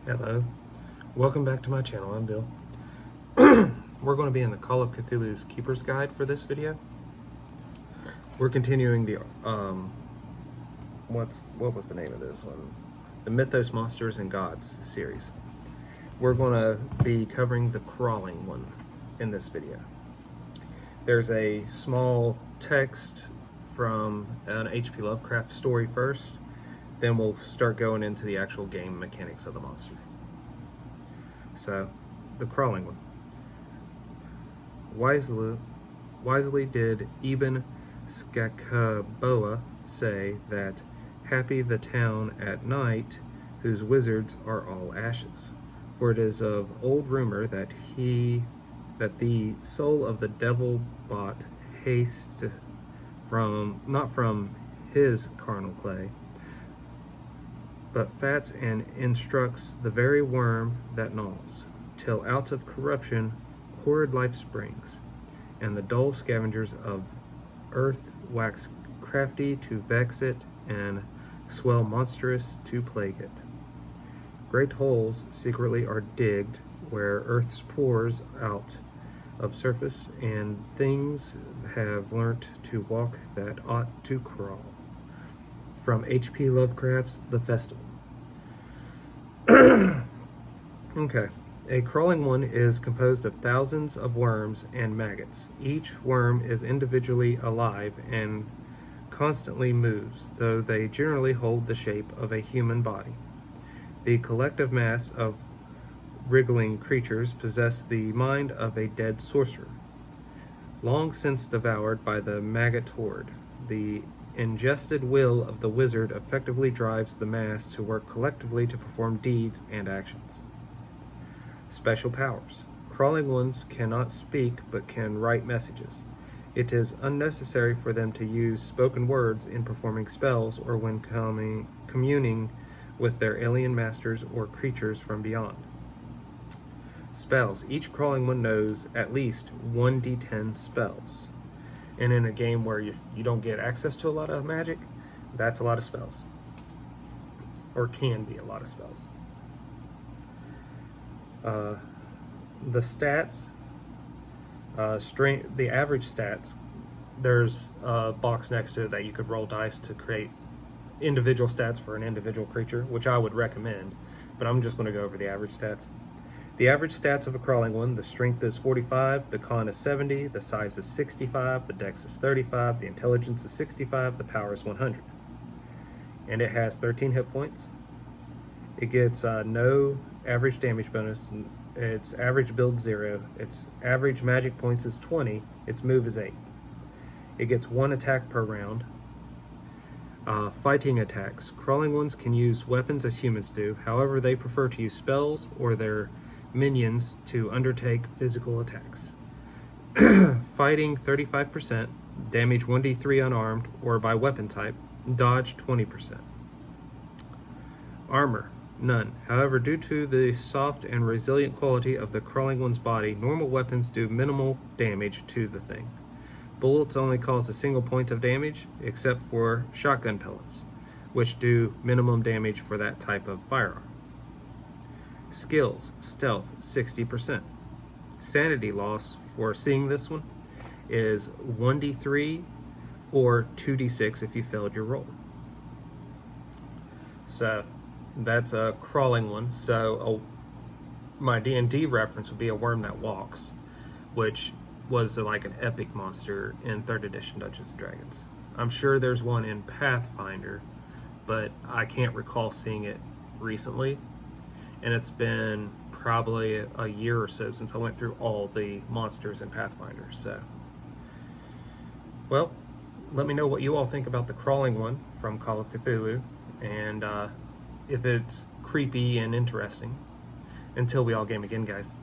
Hello, welcome back to my channel. I'm Bill. We're going to be in the Call of Cthulhu's Keeper's Guide for this video. We're continuing the what was the name of this one? The Mythos Monsters and Gods series. We're going to be covering the crawling one in this video. There's a small text from an H.P. Lovecraft story first, then we'll start going into the actual game mechanics of the monster. So, the crawling one. Wisely did Ibn Skakaboa say that happy the town at night whose wizards are all ashes. For it is of old rumor that the soul of the devil bought haste not from his carnal clay, but fats and instructs the very worm that gnaws, till out of corruption horrid life springs, and the dull scavengers of earth wax crafty to vex it, and swell monstrous to plague it. Great holes secretly are digged, where earth pours out of surface, and things have learnt to walk that ought to crawl. From H.P. Lovecraft's The Festival. Okay. A crawling one is composed of thousands of worms and maggots. Each worm is individually alive and constantly moves, though they generally hold the shape of a human body. The collective mass of wriggling creatures possess the mind of a dead sorcerer, long since devoured by the maggot horde. The ingested will of the wizard effectively drives the mass to work collectively to perform deeds and actions. Special powers. Crawling ones cannot speak but can write messages. It is unnecessary for them to use spoken words in performing spells or when communing with their alien masters or creatures from beyond. Spells. Each crawling one knows at least 1d10 spells. And in a game where you don't get access to a lot of magic, that's a lot of spells. Or can be a lot of spells. The stats, the average stats, there's a box next to it that you could roll dice to create individual stats for an individual creature, which I would recommend, but I'm just going to go over the average stats. The average stats of a crawling one: the strength is 45, the con is 70, the size is 65, the dex is 35, the intelligence is 65, the power is 100. And it has 13 hit points. It gets no average damage bonus. Its average build 0. Its average magic points is 20. Its move is 8. It gets 1 attack per round. Fighting attacks. Crawling ones can use weapons as humans do. However, they prefer to use spells or their minions to undertake physical attacks. Fighting 35%, damage 1d3 unarmed or by weapon type, dodge 20%. Armor, none. However, due to the soft and resilient quality of the crawling one's body, normal weapons do minimal damage to the thing. Bullets only cause a single point of damage, except for shotgun pellets, which do minimum damage for that type of firearm. Skills, stealth, 60%. Sanity loss for seeing this one is 1d3 or 2d6 if you failed your roll. So that's a crawling one. So my D&D reference would be a worm that walks, which was like an epic monster in 3rd edition Dungeons & Dragons. I'm sure there's one in Pathfinder, but I can't recall seeing it recently. And it's been probably a year or so since I went through all the monsters in Pathfinder. So, well, let me know what you all think about the crawling one from Call of Cthulhu, and if it's creepy and interesting. Until we all game again, guys.